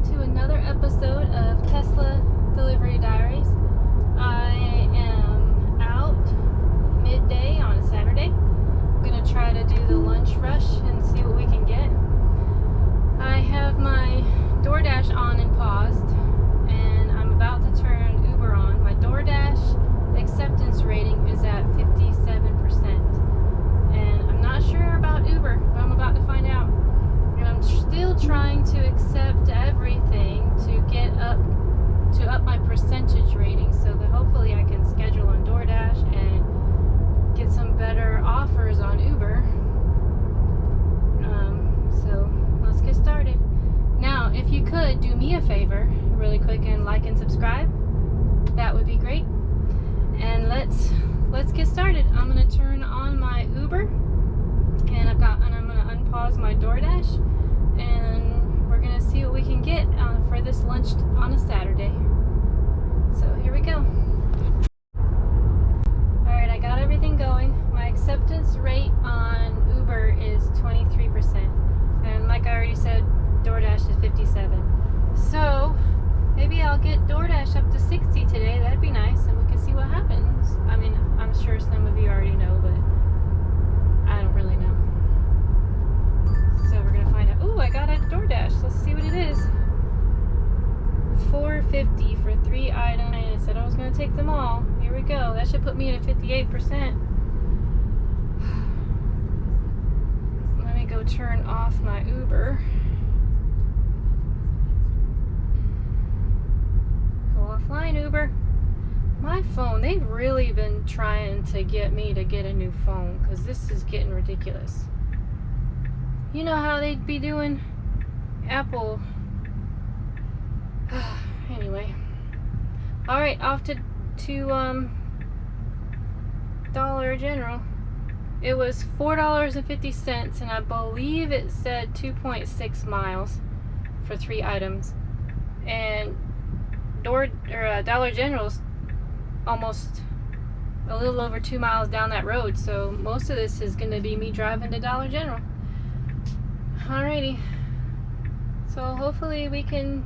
to another episode of Tesla Delivery Diaries. I am out midday on a Saturday. I'm going to try to do the lunch rush and see what we can get. I have my DoorDash on and paused, and I'm about to turn Uber on. My DoorDash acceptance rating is at 57%. And I'm not sure about Uber, but I'm about to find out. And I'm still trying to accept everything to up my percentage rating so that hopefully I can schedule on DoorDash and get some better offers on Uber. So let's get started. Now, if you could do me a favor really quick and like and subscribe, that would be great. And let's get started. I'm gonna turn on my Uber, and I'm gonna unpause my DoorDash, and we're gonna see what we can get for this lunch on a Saturday. So here we go. Alright, I got everything going. My acceptance rate on Uber is 23%. And like I already said, DoorDash is 57. So maybe I'll get DoorDash up to 60 today. That'd be nice, and we can see what happens. I mean, I'm sure some of you already know, but I don't really know. So we're gonna find out. Ooh, I got a DoorDash. Let's see what it is. $4.50 for 3 items. I said I was gonna take them all. Here we go. That should put me at a 58%. Let me go turn off my Uber. Go offline, Uber. My phone, they've really been trying to get me to get a new phone because this is getting ridiculous. You know how they'd be doing? Apple. Anyway. Alright, off to Dollar General. It was $4.50, and I believe it said 2.6 miles for 3 items. And Dollar General's almost a little over 2 miles down that road, so most of this is going to be me driving to Dollar General. Alrighty, so hopefully we can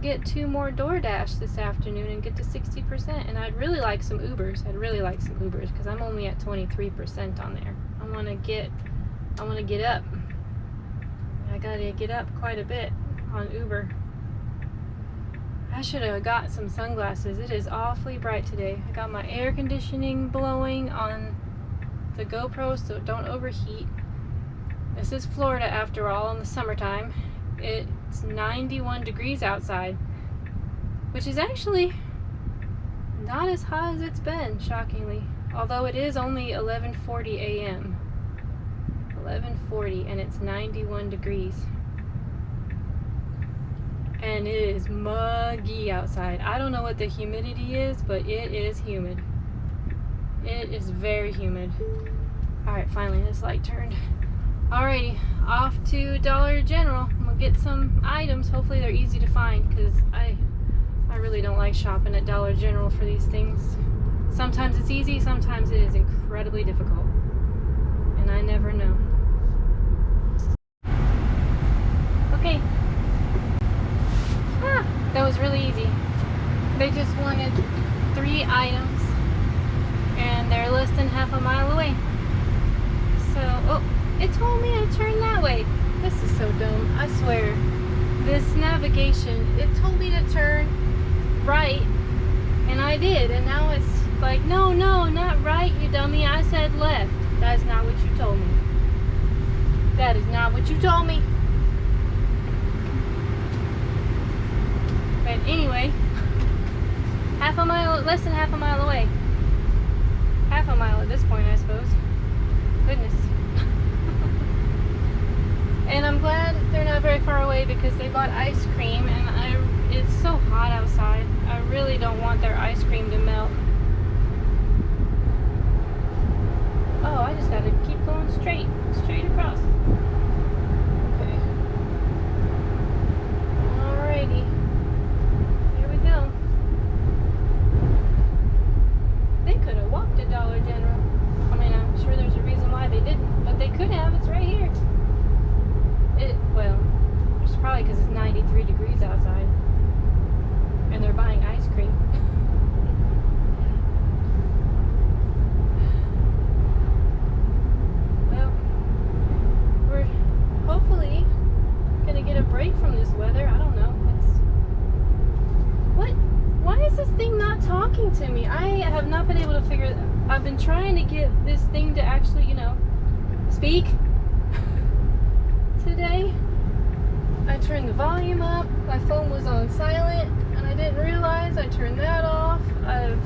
get 2 more DoorDash this afternoon and get to 60%. And I'd really like some Ubers. Because I'm only at 23% on there. I want to get up. I gotta get up quite a bit on Uber. I should have got some sunglasses. It is awfully bright today. I got my air conditioning blowing on the GoPro so it don't overheat. This is Florida after all in the summertime. It's 91 degrees outside, which is actually not as hot as it's been, shockingly. Although it is only 11:40 a.m. 11:40, and it's 91 degrees. And it is muggy outside. I don't know what the humidity is, but it is humid. It is very humid. Alright, finally this light turned. Alrighty, off to Dollar General. I'm gonna get some items. Hopefully they're easy to find, because I really don't like shopping at Dollar General for these things. Sometimes it's easy, sometimes it is incredibly difficult. And I never know. Okay. That was really easy. They just wanted 3 items, and they're less than half a mile away. So, oh, it told me to turn that way. This is so dumb, I swear. This navigation, it told me to turn right, and I did, and now it's like, no, not right, you dummy. I said left. That's not what you told me. That is not what you told me. But anyway, less than half a mile away. Half a mile at this point, I suppose. Goodness. And I'm glad they're not very far away, because they bought ice cream, and it's so hot outside. I really don't want their ice cream to melt. Oh, I just gotta keep going straight across. Okay. Alrighty. Here we go. They could have walked to Dollar General. I mean, I'm sure there's a reason why they didn't, but they could have. It's right here. Well, it's probably because it's 93 degrees out. talking to me? I have not been able to figure. I've been trying to get this thing to actually, speak today. I turned the volume up. My phone was on silent, and I didn't realize I turned that off. I've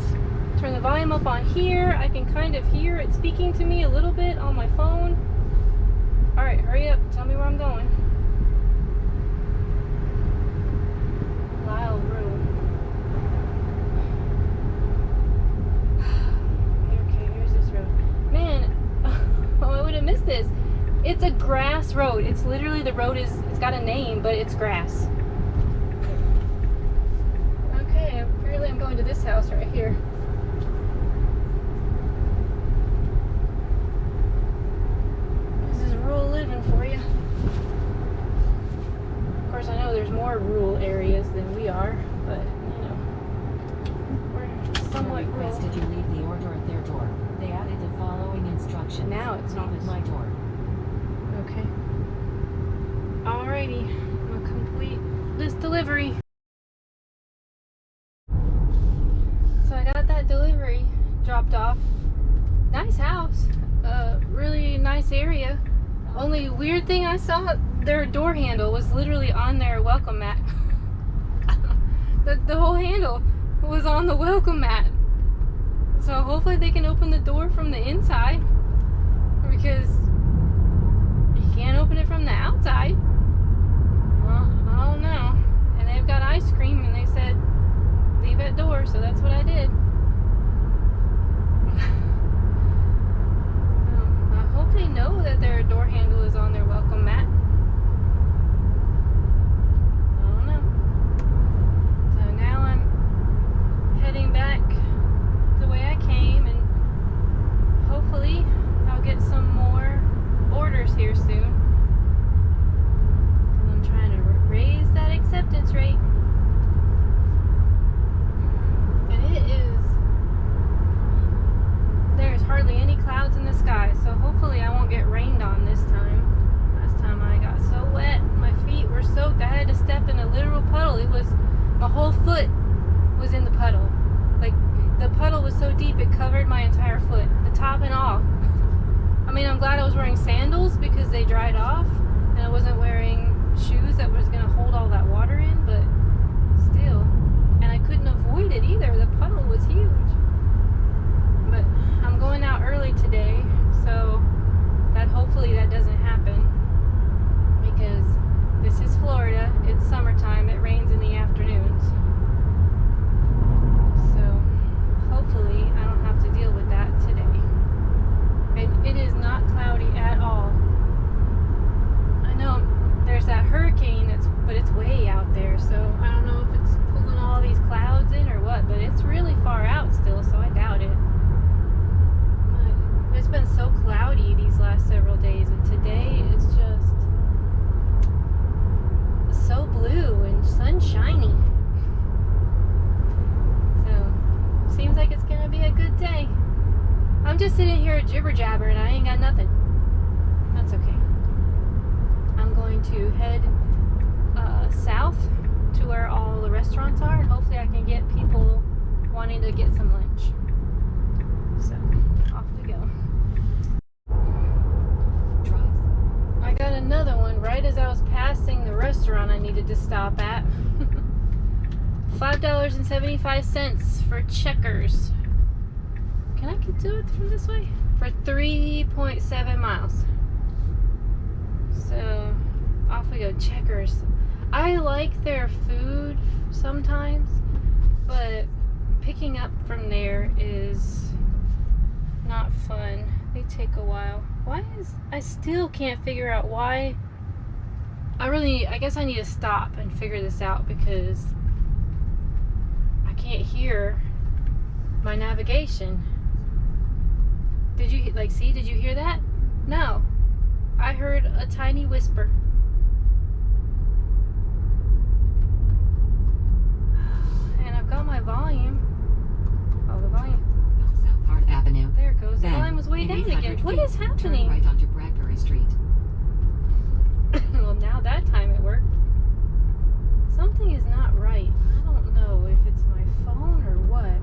turned the volume up on here. I can kind of hear it speaking to me a little bit on my phone. All right, hurry up. Tell me where I'm going. Lyle Road. Okay, here's this road. Man, I would have missed this. It's a grass road. It's literally, the road it's got a name, but it's grass. Okay, apparently I'm going to this house right here. This is rural living for you. Of course, I know there's more rural areas than we are, but, we're somewhat rural. Requested you leave the order at their door. They added the following instructions. Now it's not at my door. Okay. Alrighty. I'm gonna complete this delivery. So I got that delivery dropped off. Nice house. Really nice area. Only weird thing I saw, their door handle was literally on their welcome mat. The whole handle was on the welcome mat. So hopefully they can open the door from the inside, because you can't open it from the outside. Well, I don't know. And they've got ice cream, and they said leave at door, so that's what I did. I hope they know that their door handle is on their welcome mat. I don't know. So now I'm heading back the way I came, and hopefully I'll get some more orders here soon. And I'm trying to raise that acceptance rate. And there's hardly any clouds in the sky, so hopefully I won't get rained on this time. Last time I got so wet, my feet were soaked. I had to step in a literal puddle. My whole foot was in the puddle. Like, the puddle was so deep it covered my entire foot, the top and all. I mean, I'm glad I was wearing sandals because they dried off, and I wasn't wearing shoes that was going to hold all that water in, but still. And I couldn't avoid it either. The puddle was huge. But I'm going out early today, so that hopefully that doesn't happen, because this is Florida. It's summertime. It rains in the afternoons. So hopefully I don't have to deal with that today. It is not cloudy at all. I know there's that hurricane but it's way out there, so I don't know if it's pulling all these clouds in or what, but it's really far out still, so I doubt it. But it's been so cloudy these last several days, and today it's just so blue and sunshiny. So seems like it's gonna be a good day. I'm just sitting here jibber jabber and I ain't got nothing. That's okay. I'm going to head south to where all the restaurants are, and hopefully I can get people wanting to get some lunch. So off we go. I got another one right as I was passing the restaurant I needed to stop at. $5.75 for Checkers. Can I get to it from this way? For 3.7 miles. So off we go. Checkers. I like their food sometimes, but picking up from there is not fun. They take a while. I still can't figure out why. I guess I need to stop and figure this out, because I can't hear my navigation. Did you hear that? No. I heard a tiny whisper. And I've got my volume. Oh, the volume. South Hart Avenue. There it goes. The Then, volume was way in down 800 again. What feet, is happening? Turn right onto Bradbury Street. Well, now that time it worked. Something is not right. I don't know if it's my phone or what.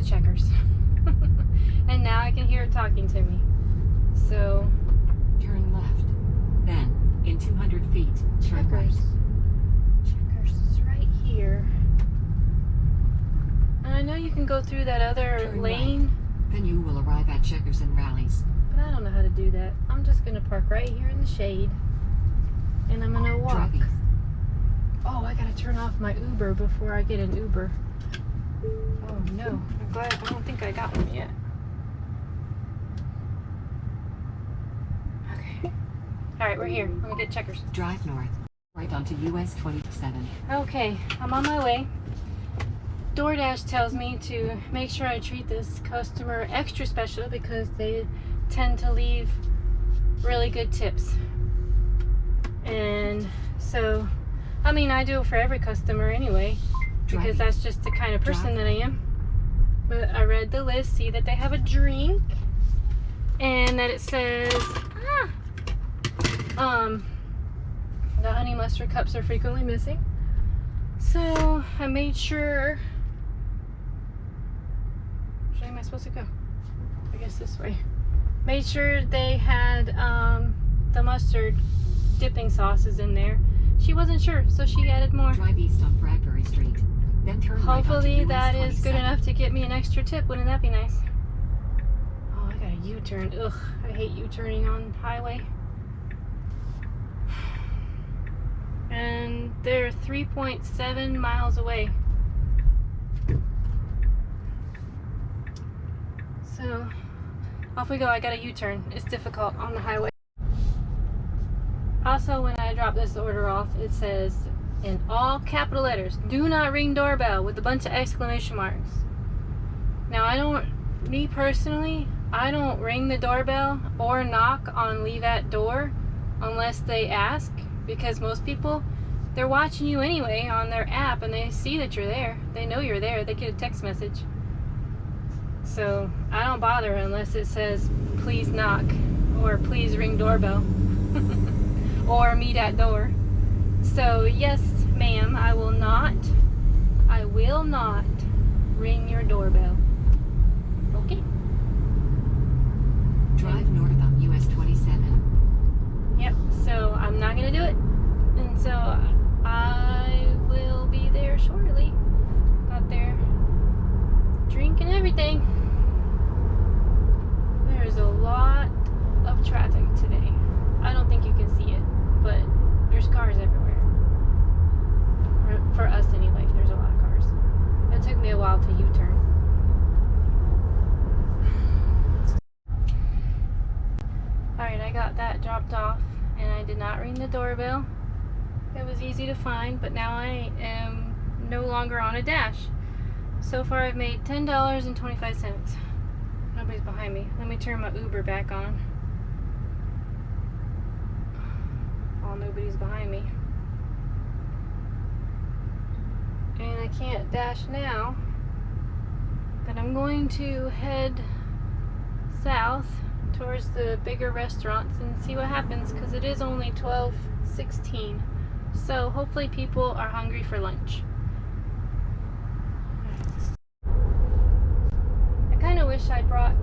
to Checkers. And now I can hear it talking to me. So, Turn left. Then, in 200 feet, turn right. Checkers. Checkers is right here. And I know you can go through that other Turn lane, Then you will arrive at Checkers and Rallies. but I don't know how to do that. I'm just gonna park right here in the shade, and I'm gonna walk. Drive east. Oh, I gotta turn off my Uber before I get an Uber. Oh no, I'm glad. I don't think I got one yet. Okay. All right, we're here. Let me get Checkers. Drive north. Right onto US 27. Okay, I'm on my way. DoorDash tells me to make sure I treat this customer extra special because they tend to leave really good tips. And so, I mean, I do it for every customer anyway, because that's just the kind of person that I am. But I read the list, see that they have a drink, and that it says, the honey mustard cups are frequently missing. So I made sure. Which way am I supposed to go? I guess this way. Made sure they had the mustard dipping sauces in there. She wasn't sure, so she added more. Drive east on Bradbury Street. Then turn Hopefully right onto that US is good 27. enough to get me an extra tip. Wouldn't that be nice? Oh, I got a U-turn. Ugh, I hate U-turning on highway. And they're 3.7 miles away. So, off we go. I got a U-turn. It's difficult on the highway. Also, when I drop this order off, it says in all capital letters, "Do not ring doorbell," with a bunch of exclamation marks. Now, me personally, I don't ring the doorbell or knock on leave at door unless they ask, because most people, they're watching you anyway on their app and they see that you're there. They know you're there. They get a text message. So I don't bother unless it says please knock or please ring doorbell or meet at door. So yes, ma'am, I will not ring your doorbell. Okay? Drive north on US 27. Yep, so I'm not gonna do it. And so I will be there shortly. Got their drink and everything. There's a lot of traffic today. I don't think you can see it, but there's cars everywhere. For us anyway, there's a lot of cars. It took me a while to U-turn. Alright, I got that dropped off and I did not ring the doorbell. It was easy to find, but now I am no longer on a dash. So far I've made $10.25. Nobody's behind me. Let me turn my Uber back on. Oh, nobody's behind me. And I can't dash now, but I'm going to head south towards the bigger restaurants and see what happens, because it is only 12:16. So hopefully people are hungry for lunch. I kind of wish I'd brought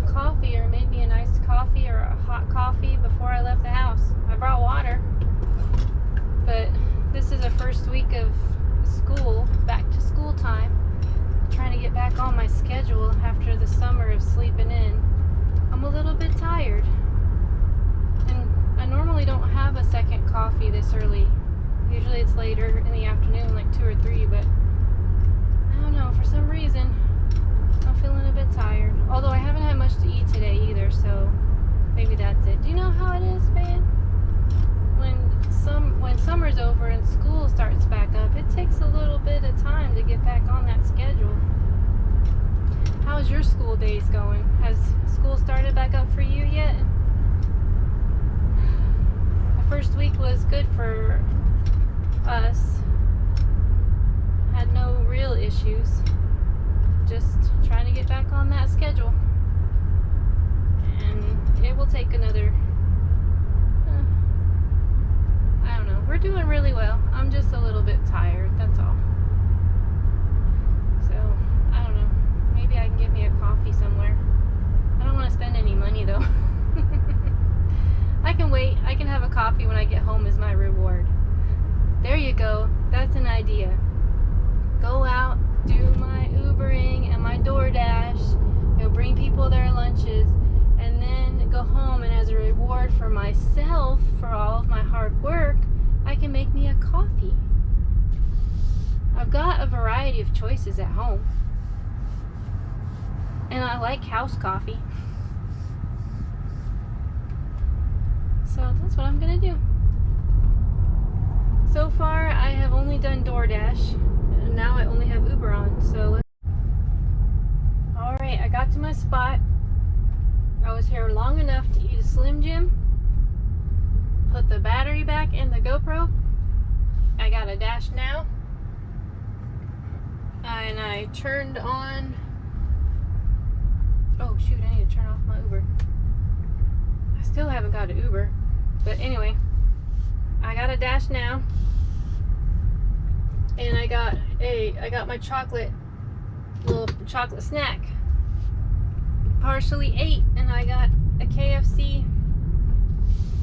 coffee, or maybe an iced coffee or a hot coffee before I left the house. I brought water, but this is the first week of school, back to school time. Trying to get back on my schedule after the summer of sleeping in. I'm a little bit tired, and I normally don't have a second coffee this early. Usually it's later in the afternoon, like 2 or 3, but I don't know, for some reason I'm feeling a bit tired. Although I haven't had much to eat today either, so maybe that's it. Do you know how it is, man? When summer's over and school starts back up, it takes a little bit of time to get back on that schedule. How's your school days going? Has school started back up for you yet? The first week was good for us. Had no real issues. Just trying to get back on that schedule. And it will take another, I don't know. We're doing really well. I'm just a little bit tired, that's all. So, I don't know. Maybe I of coffee when I get home is my reward. There you go. That's an idea. Go out, do my Ubering and my DoorDash, bring people their lunches, and then go home, and as a reward for myself for all of my hard work, I can make me a coffee. I've got a variety of choices at home. And I like house coffee. So that's what I'm gonna do. So far, I have only done DoorDash, and now I only have Uber on. So, alright, I got to my spot. I was here long enough to eat a Slim Jim, put the battery back in the GoPro. I got a dash now, and I turned on. Oh shoot, I need to turn off my Uber. I still haven't got an Uber. But anyway, I got a dash now. And I got my little chocolate snack. Partially ate, and I got a KFC,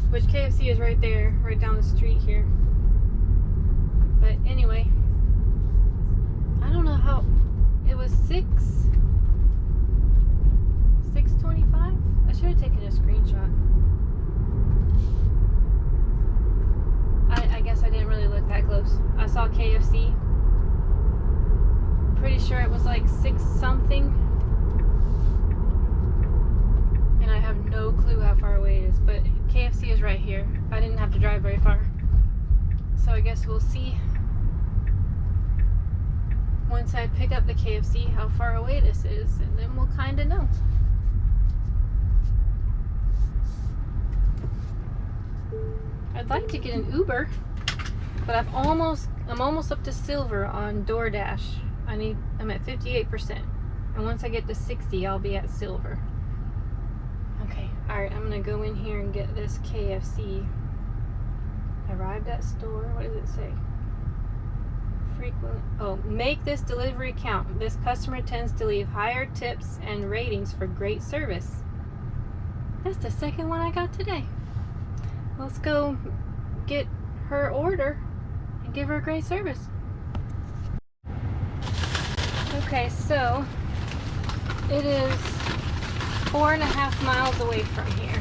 which KFC is right there, right down the street here. But anyway, I don't know how, it was 6:25? I should have taken a screenshot. I guess I didn't really look that close. I saw KFC. Pretty sure it was like 6 something. And I have no clue how far away it is. But KFC is right here. I didn't have to drive very far. So I guess we'll see once I pick up the KFC how far away this is. And then we'll kind of know. I'd like to get an Uber, but I'm almost up to silver on DoorDash. I'm at 58%, and once I get to 60, I'll be at silver. Okay, all right, I'm gonna go in here and get this KFC. Arrived at store. What does it say? Make this delivery count. This customer tends to leave higher tips and ratings for great service. That's the second one I got today. Let's go get her order and give her great service. Okay, so it is 4.5 miles away from here,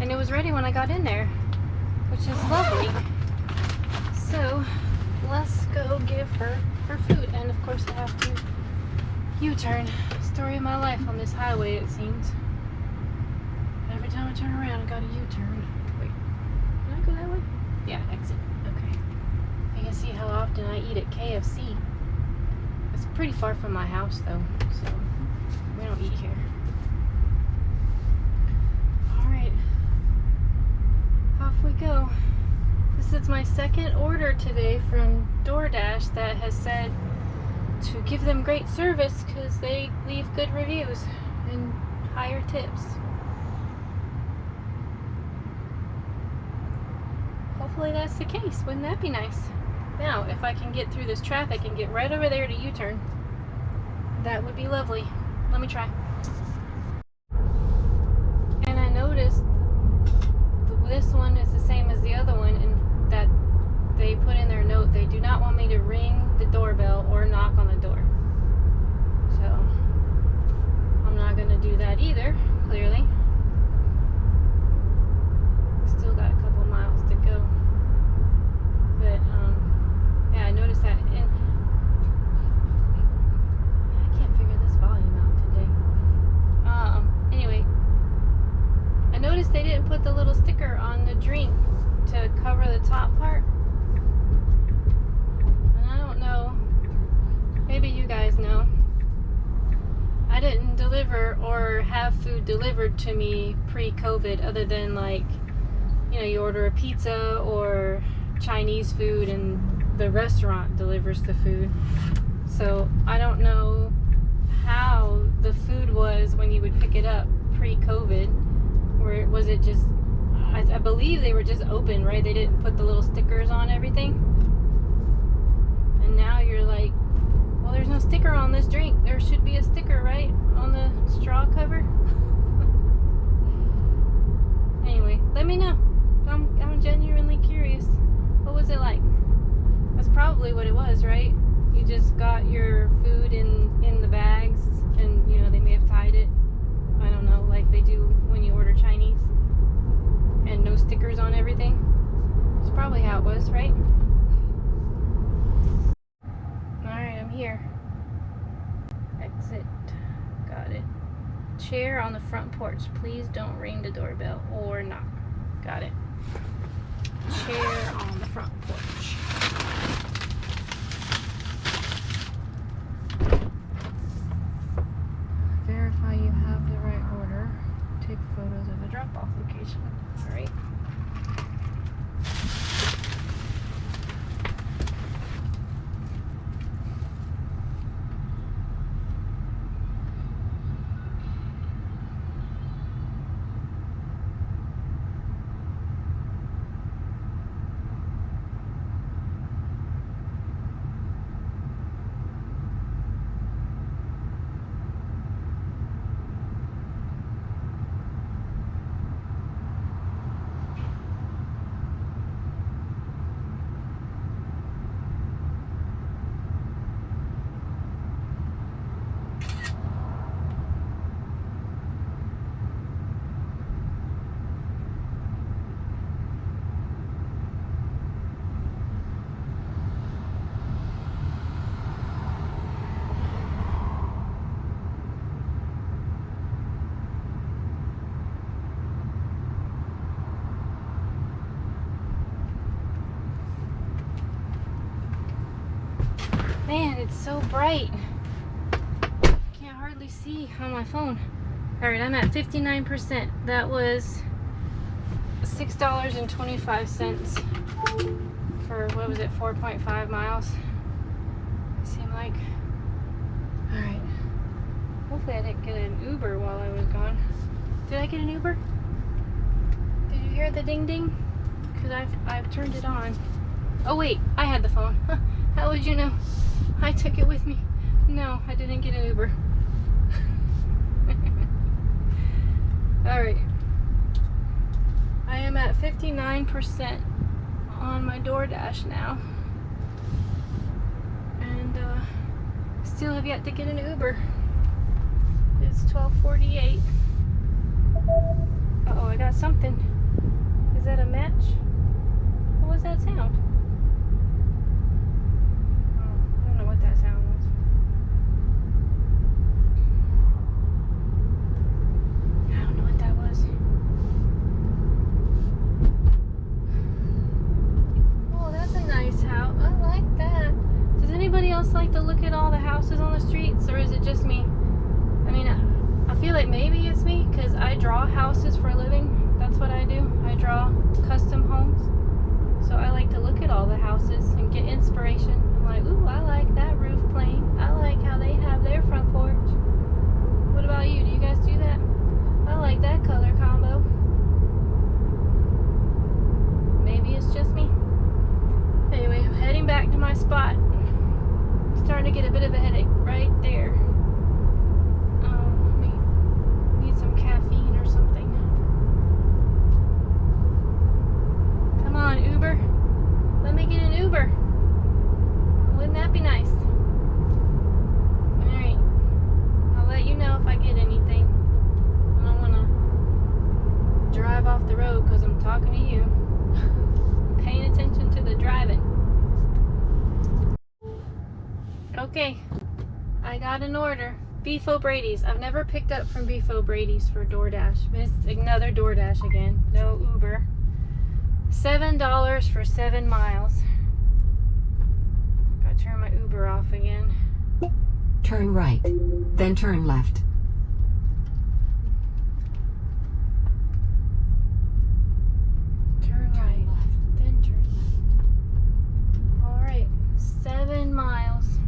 and it was ready when I got in there, which is lovely. So let's go give her her food, and of course I have to U-turn. Story of my life on this highway, it seems. Every time I turn around, I got a U-turn. Go that way? Yeah, exit. Okay. You can see how often I eat at KFC. It's pretty far from my house though, so we don't eat here. Alright. Off we go. This is my second order today from DoorDash that has said to give them great service because they leave good reviews and higher tips. Hopefully that's the case. Wouldn't that be nice? Now, if I can get through this traffic and get right over there to U-turn, that would be lovely. Let me try. And I noticed this one is the same as the other one, and that they put in their note they do not want me to ring the doorbell or knock on the door. So I'm not going to do that either, clearly. Still got a couple miles to go. But yeah, I noticed that, and I can't figure this volume out today. Anyway, I noticed they didn't put the little sticker on the drink to cover the top part. And I don't know, maybe you guys know. I didn't deliver or have food delivered to me pre-COVID, other than like, you know, you order a pizza or Chinese food and the restaurant delivers the food. So I don't know how the food was when you would pick it up pre-COVID, or was it just, I believe they were just open, right? They didn't put the little stickers on everything. And now you're like, well, there's no sticker on this drink. There should be a sticker, right, on the straw cover. Anyway, let me know. I'm genuine. was it like? That's probably what it was, right? You just got your food in the bags, and you know they may have tied it. I don't know, like they do when you order Chinese, and no stickers on everything. It's probably how it was, right? All right, I'm here. Exit. Got it. Chair on the front porch. Please don't ring the doorbell or knock. Got it. Chair on the front porch. Verify you have the right order. Take photos of the drop-off location. All right. Man, it's so bright. Can't hardly see on my phone. All right, I'm at 59%. That was $6.25 for, what was it, 4.5 miles? It seemed like. All right. Hopefully I didn't get an Uber while I was gone. Did I get an Uber? Did you hear the ding ding? Because I've turned it on. Oh wait, I had the phone. How would you know? I took it with me. No, I didn't get an Uber. Alright. I am at 59% on my DoorDash now. And still have yet to get an Uber. It's 12:48. Uh-oh, I got something. Is that a match? What was that sound? That sound was. I don't know what that was. Oh, that's a nice house. I like that. Does anybody else like to look at all the houses on the streets, or is it just me? I mean, I feel like maybe it's me because I draw houses for a living. That's what I do. I draw custom homes. So I like to look at all the houses and get inspiration. I'm like, ooh, I like that roof plane. I like how they have their front porch. What about you? Do you guys do that? I like that color combo. Maybe it's just me. Anyway, I'm heading back to my spot. I'm starting to get a bit of a headache right there. Need some caffeine or something. Come on, Uber. Let me get an Uber. Wouldn't that be nice? Alright. I'll let you know if I get anything. I don't want to drive off the road because I'm talking to you. I'm paying attention to the driving. Okay. I got an order. Beef O Brady's. I've never picked up from Beef O Brady's for DoorDash. It's another DoorDash again. No Uber. $7 for 7 miles. Gotta turn my Uber off again. Turn right, then turn left. Turn right, then turn left. Alright, 7 miles.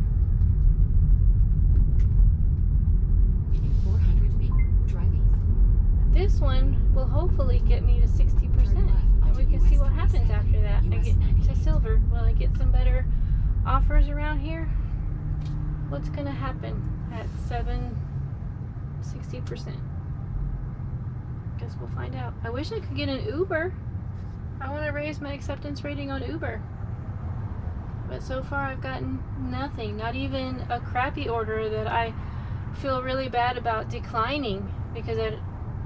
400 feet, drive east. This one will hopefully get me to 60%. And we can see what happens after that. I get to silver. Will I get some better offers around here? What's gonna happen at 60%? Guess we'll find out. I wish I could get an Uber. I want to raise my acceptance rating on Uber. But so far I've gotten nothing, not even a crappy order that I feel really bad about declining because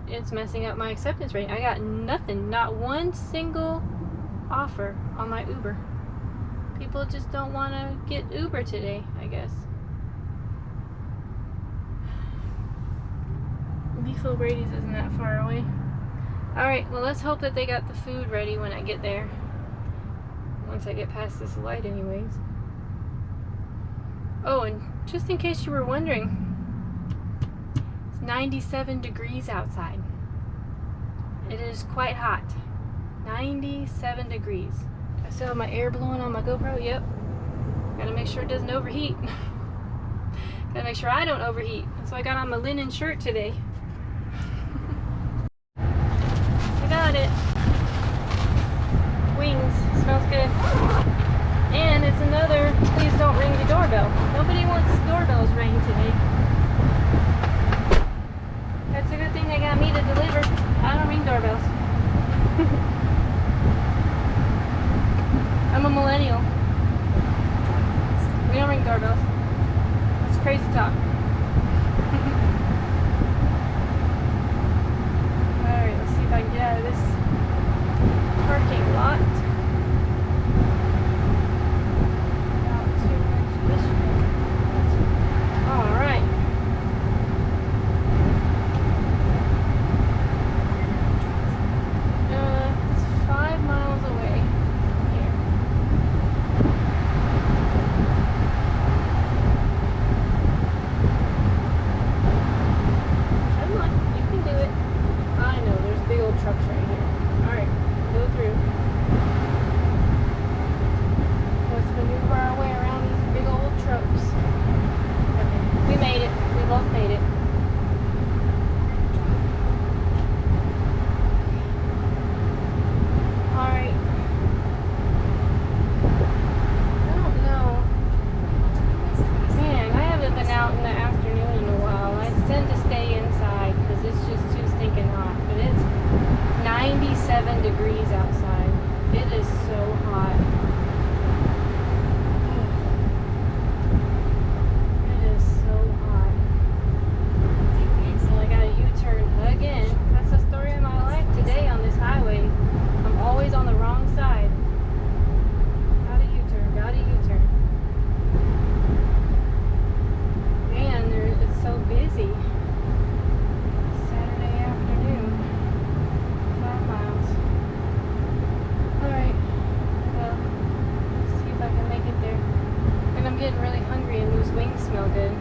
it's messing up my acceptance rate. I got nothing, not one single offer on my Uber. People just don't want to get Uber today, I guess. Beef O Brady's isn't that far away. Alright, well let's hope that they got the food ready when I get there. Once I get past this light anyways. Oh, and just in case you were wondering, it's 97 degrees outside. It is quite hot. 97 degrees. I still have my air blowing on my GoPro. Yep. Gotta make sure it doesn't overheat. Gotta make sure I don't overheat. So I got on my linen shirt today. I got it. Wings. Smells good. And it's another please don't ring the doorbell. Nobody wants doorbells ring today. That's a good thing they got me to deliver. I don't ring doorbells. I'm a millennial. We don't ring doorbells. That's crazy talk. Alright, let's see if I can get out of this parking lot. Not too much this way. Alright. It's 5 miles away from here. Come on, you can do it. I know, there's big old trucks right here. Alright, go through. Let's maneuver our way around these big old trucks. Okay, we made it. We both made it. Alright. I don't know. Man, I haven't been out in the afternoon in a while. I tend to stay inside because it's just too stinking hot. But it's 97 degrees outside. It is so hot. It is so hot. So I got a U-turn again. That's the story of my life today on this highway. I'm always on the wrong side. Got a U-turn, got a U-turn. Man, it's so busy. Saturday afternoon. 5 miles. Alright. Well, let's see if I can make it there. And I'm getting really hungry and those wings smell good.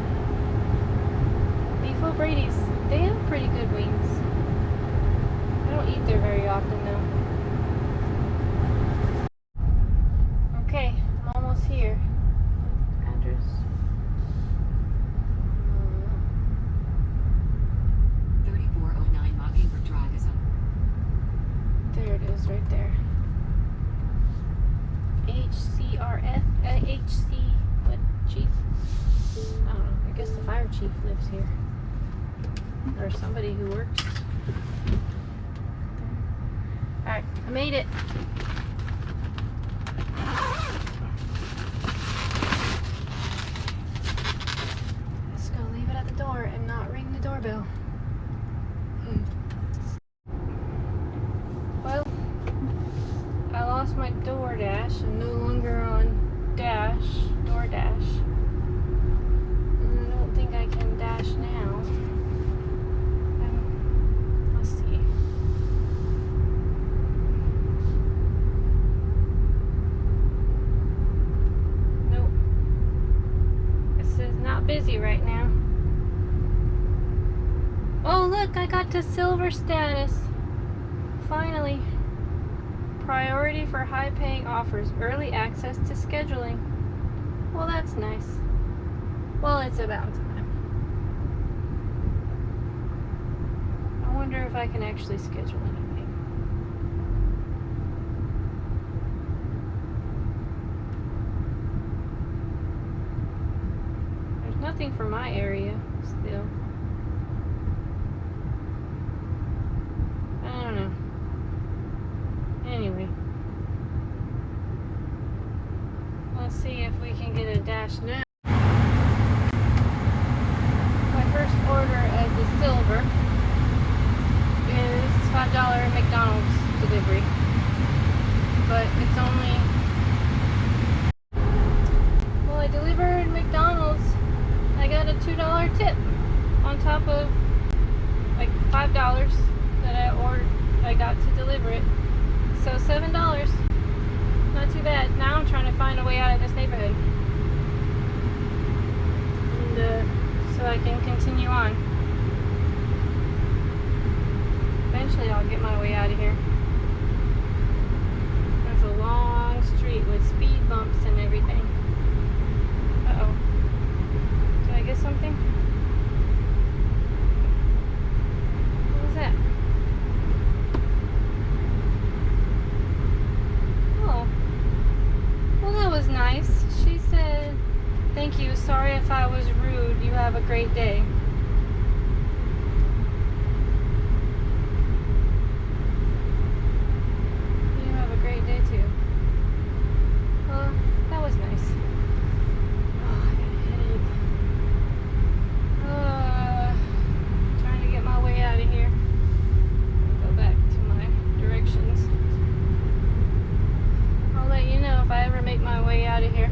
Beef O Brady's, they have pretty good wings. I don't eat there very often though. Okay, I'm almost here. Address. 3409 Mockingbird Drive is on. There it is, right there. HCRF, HC, what, chief? I don't know, I guess the fire chief lives here. Or somebody who works. Alright, I made it. Let's go leave it at the door and not ring the doorbell. Well, I lost my DoorDash. I'm no longer on DoorDash. And I don't think I can dash now. Let's see. Nope. It says not busy right now. Oh look, I got to silver status. Finally. Priority for high-paying offers. Early access to scheduling. Well, that's nice. Well, it's about time. I wonder if I can actually schedule anything. There's nothing for my area still. I don't know. Anyway. Let's see if we can get a dash now. My first order as a silver is $5 McDonald's delivery, but it's only, well, I delivered McDonald's. I got a $2 tip on top of like $5 that I got to deliver it, so $7. Not too bad. Now I'm trying to find a way out of this neighborhood, and so I can continue on. Eventually I'll get my way out of here. That's a long street with speed bumps and everything. Uh-oh. Did I get something? What was that? Oh. Well, that was nice. She said, "Thank you. Sorry if I was rude. You have a great day." You have a great day too. Well, that was nice. Oh, I got a headache. Trying to get my way out of here. Go back to my directions. I'll let you know if I ever make my way out of here.